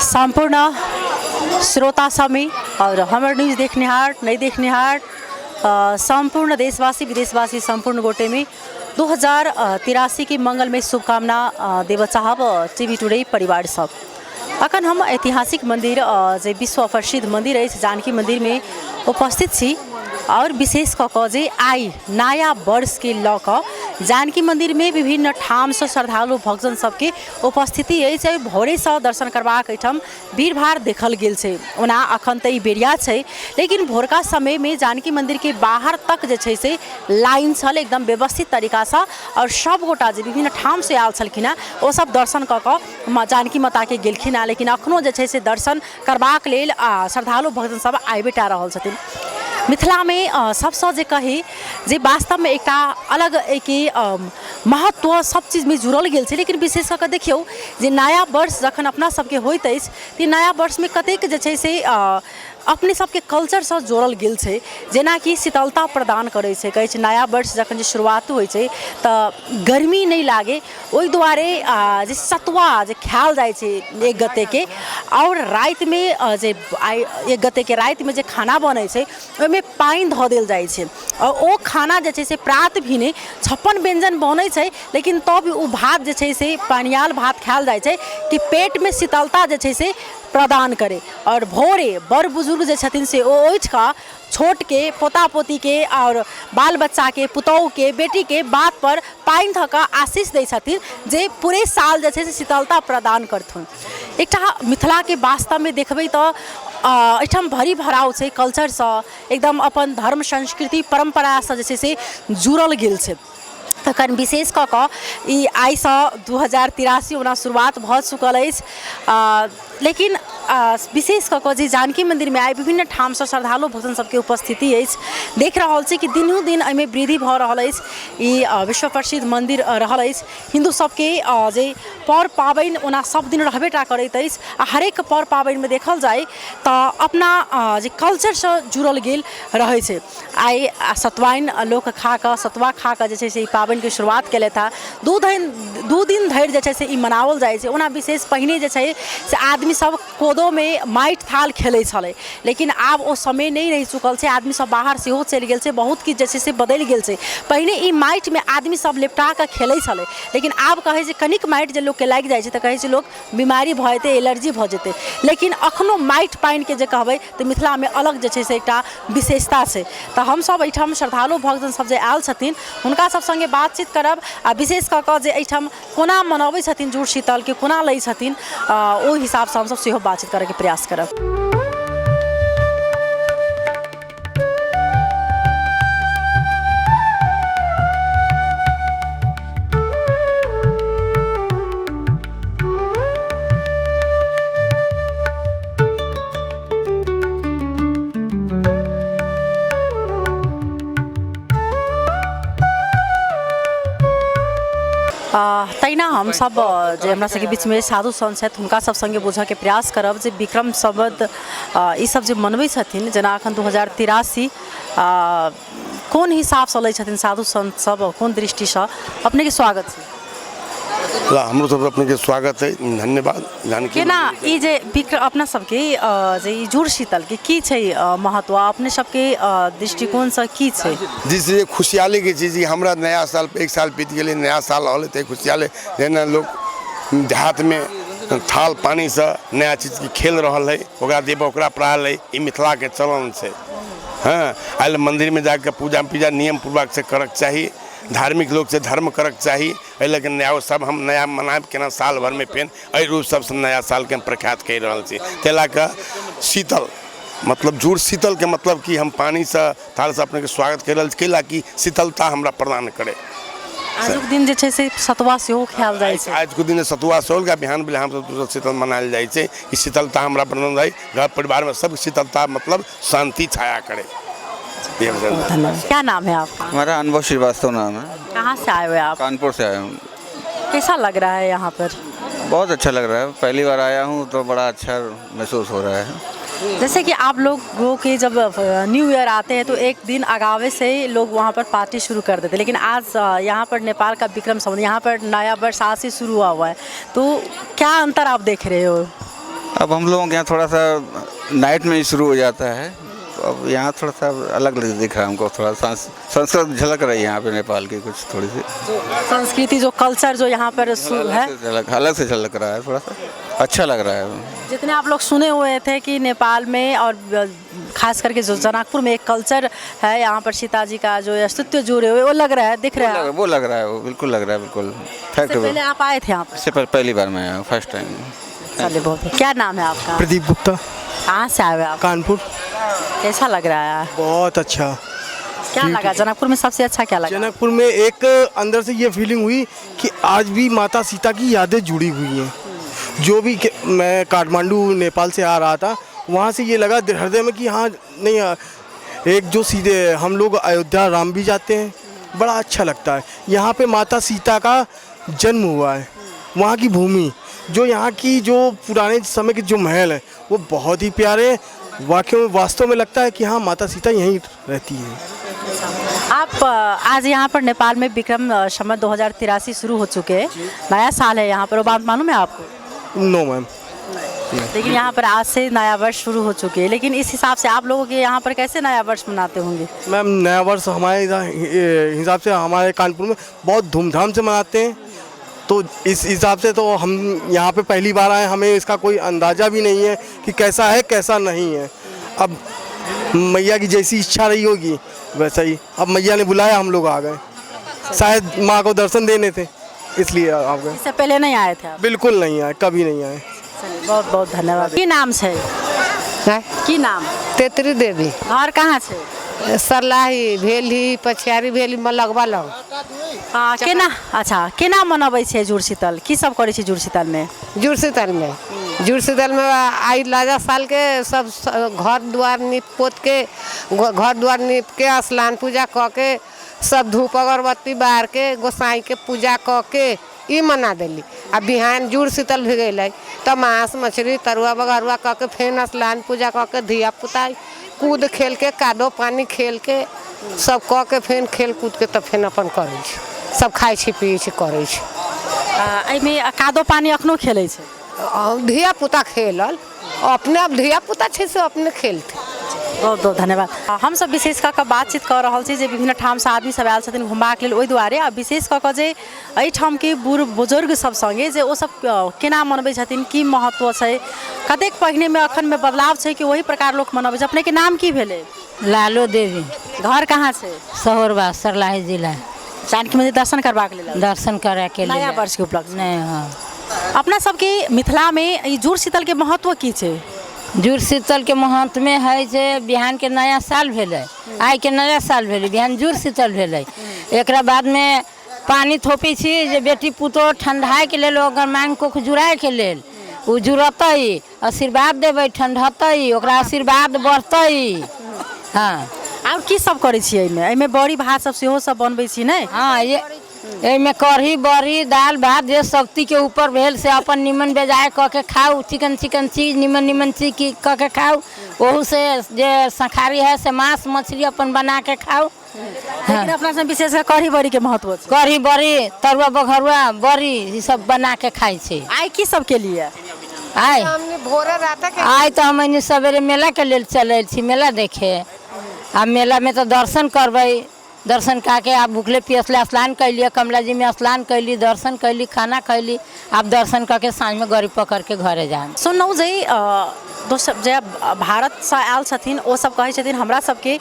संपूर्ण श्रोता समी और हमर न्यूज़ देखनेहार नहीं देखनेहार संपूर्ण देशवासी विदेशवासी संपूर्ण गोटे में 2083 की मंगलमय शुभकामना देव चाहब टीवी टुडे परिवार सब। अखन हम ऐतिहासिक मंदिर जे विश्व प्रसिद्ध मंदिर है जानकी मंदिर में उपस्थित छी और विशेष कऽ आई नया वर्ष के लऽ जानकी मंदिर में विभिन्न ठाम से श्रद्धालु भक्तजन सबके उपस्थिति है। भोरे से दर्शन करबाक एठम भीड़ भाड़ देखल गेल छै। ओना अखन तऽ ई बेरिया छै लेकिन भोरका समय में जानकी मंदिर के बाहर तक जे छै से लाइन छल एकदम व्यवस्थित तरीका से और सब गोटा जे विभिन्न ठाम से आयल छलखिन ओ सब दर्शन कऽ जानकी माता के गेलखिन। लेकिन अखनो जे छै से दर्शन करबाक लेल श्रद्धालु भक्तजन सब आबिते रहल छथिन। मिथिला में सबसे जे कही जे वास्तव में एक अलग एक महत्व सब चीज में जुड़ल गेल छै। लेकिन विशेष कऽ देखियौ जे नया वर्ष जखन अपना सबके होइत अछि तऽ नया वर्ष में कतेक जे छै से अपने सबके कल्चर से जोड़ल गेल छै। जेना कि शीतलता प्रदान करे छै। कहै छै नया वर्ष जखन जे शुरुआत होइ छै तऽ गर्मी नहीं लागे ओहि दुआरे जे सतुआ जे खायल जाइ छै एक गते के और रात में जे एक गते के रात में जे खाना बनै छै ओहिमे पानि धऽ देल जाइ छै और ओ खाना जे छै से प्रात भी नहीं 56 व्यंजन बनै छै लेकिन तब ओ भात जे छै से पानियाल भात खायल जाइ छै कि पेट में शीतलता जे छै से प्रदान करे। और भोरे बड़ बुजुर्ग जे छथिन से ओ उठ कऽ छोट के पोता पोती के और बाल बच्चा के पुतौह के बेटी के बात पर पानि धऽ कऽ आशीष दै छथिन जे पूरे साल जे छै से शीतलता प्रदान करथुन। एकटा मिथिला के वास्तव में देखबै तऽ एठम भरी भराव छै कल्चर से एकदम अपन धर्म संस्कृति परंपरा से जे छै से जुड़ल गेल छै। तखन विशेष कऽ ई आई से 2083 ओना शुरुआत भऽ चुकल अछि। लेकिन विशेष कऽ जे जानकी मंदिर में आई विभिन्न ठाम से श्रद्धालु भक्तजन सबके उपस्थिति अछि। देख रहल छी कि दिनों दिन एहिमे वृद्धि भऽ रहल अछि। ई विश्व प्रसिद्ध मंदिर रहल अछि। हिंदू सबके जे पर पाबनि ओना सब दिन रहबेटा करैत अछि। हरेक पर पाबनि में देखल जाए तऽ अपना जे कल्चर से जुड़ल गेल रहै छै। आई सतुआइन लोक खा कऽ सतुआ खा कऽ जे छै से ई पाबनि के शुरुआत केले था। दू दिन धरि जे छै से ई मनाओल जाइ छै। ओना विशेष पहिने जे छै से आदमी सब कोदो में माटि थाल खेलै छलै लेकिन आब ओ समय नहीं रहि चुकल छै। आदमी सब बाहर सेहो चलि गेल छै। बहुत किछु जे छै से बदलि गेल छै। पहिने ई माटि में आदमी सब लेपटा कऽ खेलै छलै लेकिन आब कहै छै कनिक माटि जे लोक के लागि जाइ छै तऽ कहै छै लोक बीमारी भऽ जेतै एलर्जी भऽ जेतै। लेकिन अखनो माटि पानि के जे कहबै तऽ मिथिला में अलग जे छै से एकटा विशेषता छै। तऽ हम सब एहिठाम श्रद्धालु भक्तजन सब जे आयल छथिन हुनका सब संगे बातचीत करब आ विशेष कऽ जे एहिठाम कोना मनबै छथिन जुड़ शीतल के कोना लै छथिन ओहि हिसाब से हम सब सेहो बातचीत करे के प्रयास करब। तैना हम सब जे हमरा सबके बीच में साधु संत छथि हुनका सब संगे बुझऽ के प्रयास करब जे विक्रम संवत ई सब जे मनबै छथिन जेना अखन 2083 कोन हिसाब से लै छथिन साधु संत सब कोन दृष्टि से अपने के स्वागत छै। हमरो सब अपने के स्वागत है धन्यवाद। जानकी केना ई जे अपना सबके जे ई जुड़ शीतल के की छै महत्व अपने सबके दृष्टिकोण से की छै। जिससे खुशहाली के चीज हमरा नया साल एक साल बीत गेलै नया साल रहल ते खुशहाली जेना लोग देहात में थाल पानी से नया चीज के खेल रहल है ओकरा देबो ओकरा पढ़ाल है। ई मिथिला के चलन छै। हाँ आइल मंदिर में जाकर पूजा पूजा नियम पूर्वक से करक चाहिए। धार्मिक लोग से धर्म करक चाहिए। लेकिन नया सब हम नया मनाब केना साल भर में फेन एहि रूप सबसे नया साल के प्रख्यात कर रहल छी। तेला का शीतल मतलब जुड़ शीतल के मतलब कि हम पानी से थाल से अपने के स्वागत कर रहल छी कैला कि शीतलता हमरा प्रदान करे। आजुक दिन जे छै से सतुआ सेहो खायल जाइ छै। आज के दिन सतुआ सेहो का बिहान बिहान हम शीतल मनायल जाइ छै कि शीतलता हमरा प्रदान है। घर परिवार में सब शीतलता मतलब शांति छाया करे। क्या नाम है आपका। हमारा अनुभव श्रीवास्तव नाम है। कहाँ से आए हुए आप। कानपुर से आया हूँ। कैसा लग रहा है यहाँ पर। बहुत अच्छा लग रहा है। पहली बार आया हूँ तो बड़ा अच्छा महसूस हो रहा है। जैसे कि आप लोगों के जब न्यू ईयर आते हैं तो एक दिन आगावे से ही लोग वहाँ पर पार्टी शुरू कर देते, लेकिन आज यहाँ पर नेपाल का विक्रम संवत यहाँ पर नया वर्ष आज से शुरू हुआ है, तो क्या अंतर आप देख रहे हो। अब हम लोगों के यहाँ थोड़ा सा नाइट में ही शुरू हो जाता है, तो अब यहाँ थोड़ा सा अलग दिख रहा है हमको, थोड़ा संस्कृत झलक रही है यहाँ पे नेपाल की कुछ थोड़ी सी संस्कृति जो कल्चर जो यहाँ पर है अलग से झलक रहा है, थोड़ा सा अच्छा लग रहा है। जितने आप लोग सुने हुए थे कि नेपाल में और खास करके जो जनकपुर में एक कल्चर है, यहाँ पर सीता जी का जो अस्तित्व जुड़े हुए वो लग रहा है, दिख रहा है। वो लग रहा है, वो बिल्कुल लग रहा है, बिल्कुल फैक्ट। पहले आप आए थे यहाँ पर? इससे पहली बार मैं आया हूँ, फर्स्ट टाइम। चलिए बहुत क्या नाम है आपका? प्रदीप गुप्ता, कहाँ से आए हुए आप? कानपुर। कैसा लग रहा है? बहुत अच्छा। क्या लगा जनकपुर में सबसे अच्छा क्या लगा? जनकपुर में एक अंदर से ये फीलिंग हुई कि आज भी माता सीता की यादें जुड़ी हुई हैं। जो भी मैं काठमांडू नेपाल से आ रहा था, वहाँ से ये लगा हृदय में कि हाँ नहीं, एक जो सीधे हम लोग अयोध्या राम भी जाते हैं, बड़ा अच्छा लगता है। यहाँ पे माता सीता का जन्म हुआ है, वहाँ की भूमि, जो यहाँ की जो पुराने समय के जो महल हैं वो बहुत ही प्यारे हैं। वाकई में वास्तव में लगता है कि हाँ माता सीता यहीं रहती है। आप आज यहाँ पर नेपाल में विक्रम संवत 2083 शुरू हो चुके हैं, नया साल है यहाँ पर, वो बात मालूम है आपको? No ma'am. लेकिन यहाँ पर आज से नया वर्ष शुरू हो चुके हैं, लेकिन इस हिसाब से आप लोगों के यहाँ पर कैसे नया वर्ष मनाते होंगे? मैम नया वर्ष हमारे हिसाब से हमारे कानपुर में बहुत धूमधाम से मनाते हैं, तो इस हिसाब से तो हम यहाँ पे पहली बार आए, हमें इसका कोई अंदाज़ा भी नहीं है कि कैसा है कैसा नहीं है। अब मैया की जैसी इच्छा रही होगी वैसा ही, अब मैया ने बुलाया, हम लोग आ गए, शायद माँ को दर्शन देने थे इसलिए आ गए। इससे पहले नहीं आए थे आप? बिल्कुल नहीं आए, कभी नहीं आए। चलिए बहुत बहुत धन्यवाद। की नाम से? की नाम? तेतरी देवी। घर कहाँ से? सरलाही भेली, पछियारी भेली, लगवा लग। केना अच्छा केना मनबै छै जुड़शीतल? की सब करै छै जुड़शीतल में? जुड़शीतल में आई लाजा साल के सब घर द्वार नीप पोत के, घर द्वार नीप के, स्नान पूजा क के, सब धूप अगरबत्ती बार के, गोसाई के पूजा क के ई मना देली। अब बिहान जुड़शीतल भी गई तो मांस मछली तरुआ बगरुआ क के फिर स्नान पूजा क के धिया पुता कूद खेल के, कादो पानी खेल के, सब क के फिर खेल कूद के, तब फिर अपन करे सब खाई छी पिए छी करे छी। एहिमे कादो पानी अखनो खेलै छै? धिया पुता खेलल, अपने अब धिया पुता छै से अपने खेलते। बहुत बहुत धन्यवाद। हम सब विशेष कऽ कऽ बातचीत कर रहल छी जे विभिन्न ठाम से आदमी सब आयल छथिन घुमबाक लेल, ओहि दुआरे आ विशेष कऽ कऽ जे एहिठाम के बूढ़ बुजुर्ग सब संगे जे ओ सब केना मनबै छथिन, की महत्व छै, कतेक पहिने में अखन में बदलाव छै कि वही प्रकार लोग मनबै छै। अपने के नाम की भेले? लालो देवी। घर कहाँ से? सहोरबा, सरलाही जिला। जानकी मंदिर दर्शन करबाक लेल? दर्शन करे के लिए नया वर्ष के उपलक्ष्य नहीं। हाँ, अपना सबके मिथिला में ई जुड़शीतल के महत्व की छै? जुड़शीतल के महत्व में है जे बिहान के नया साल भेले, आई के नया साल भेले, बिहान जुड़शीतल भेले। एकरा बाद में पानी थोपी छी जे बेटी पुतो ठंडाई के लेल, ओकर मांग को जुड़ाए के लेल उ जुड़तई, आशीर्वाद देबै, ठंडतई, ओकरा आशीर्वाद बढ़तई। हाँ, और की सब करै छी एहिमे? एहिमे बड़ी भात सब सेहो सब बनबै छी नहीं? हाँ, ये में कढ़ी बड़ी दाल भात जे शक्ति के ऊपर भेल से अपन निमन बेजाय क के खाऊ, चिकन चीज निमन चीज क के खाऊ, ओहू से जे शाकाहारी है से मांस मछली अपन बना के खाऊ। लेकिन अपना सब विशेष कर कढ़ी बड़ी के महत्व छै। कढ़ी बड़ी, तरुआ बघरुआ बड़ी ये सब बना के खाई छे। आई की सब के लिए? आई भोरे रात के आई तो हम सवेरे मेला के लेल चल छी, मेला देखे। आ मेला में तो दर्शन करबै, दर्शन करके आप भूखले पियसले स्नान कैलिए, कमला जी में स्नान कैली, दर्शन कैली, खाना खैली, आप दर्शन करके साँझ में गाड़ी पकड़ के घरे जाए। सुनलहुँ जे दोसर जे भारत से आयल छथिन ओ सब कहै छथिन हमरा सबके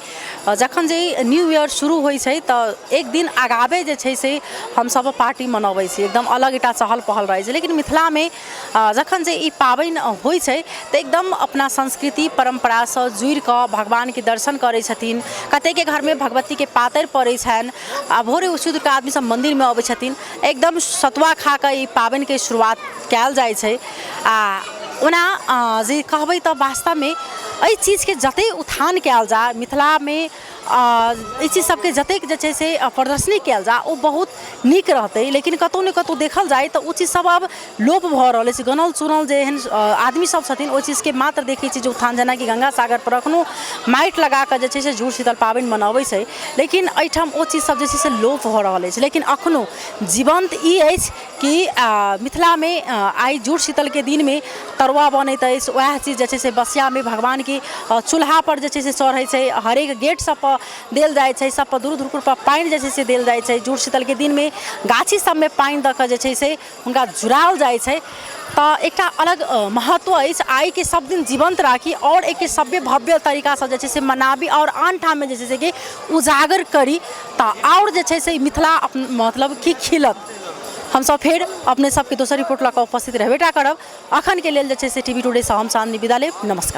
जखन जे न्यू ईयर शुरू होइ छै तऽ एक दिन आगाबे जे छै से हम सब पार्टी मनबै छी, एकदम अलग एकटा चहल पहल रहै छै। लेकिन मिथिला में जखन जे ई पाबनि होइ छै तऽ एकदम अपना संस्कृति परंपरा से जुड़ि कऽ भगवान के दर्शन करै छथिन। कतेक के घर में भगवती के पातरि पड़ै छनि, आ भोरे उठि कऽ आदमी सब मंदिर में अबै छथिन, एकदम सतुआ खा कऽ ई पाबनि के शुरुआत कयल जाइ छै। आ ओना जे कहबै तऽ वास्तव में एहि चीजके जते उत्थान कयल जा मिथिलामे एहि चीज सबके जतेक जे छै से प्रदर्शनी कयल जा ओ बहुत नीक रहतै। लेकिन कतहु ने कतहु देखल जाय तऽ ओ चीज सब अब लोप भऽ रहल अछि। गनल चुनल जे एहन आदमी सब छथिन ओहि चीजके मात्र देखै छी जे उत्थान, जेनाकि गंगा सागर पर एखनो माटि लगा कऽ जे छै से जुड़ शीतल पाबनि मनबै छै, लेकिन एहिठाम ओ चीज सब जे छै से लोप भऽ रहल अछि। लेकिन एखनो जीवंत ई अछि कि मिथिलामे आइ जुड़ शीतलके दिनमे तरुआ बनैत अछि, वएह चीज जे छै से बसियामे भगवानके चूल्हा पर जे छै से चढ़ै छै, हरेक गेट सब पर देल जाइ छै, सब पर दूर दूर पर पानि जे छै से देल जाइ छै। जुड़ शीतलके दिनमे गाछी सबमे पानि दऽ कऽ जे छै से हुनका जुड़ाओल जाइ छै। तऽ एकटा अलग महत्व अछि। आइके सब दिन जीवंत राखी और एक सभ्य भव्य तरीकासँ जे छै से मनाबी और आन ठाममे जे छै से कि उजागर करी तऽ और जे छै से मिथिला मतलब कि खिलत। हमसब फेर अपने सबके दोसर रिपोर्ट लऽ कऽ उपस्थित रहबेटा करब। अखन के लेल जे छै से टीवी टुडे सँ हम चाँदनी विदा लेब। नमस्कार।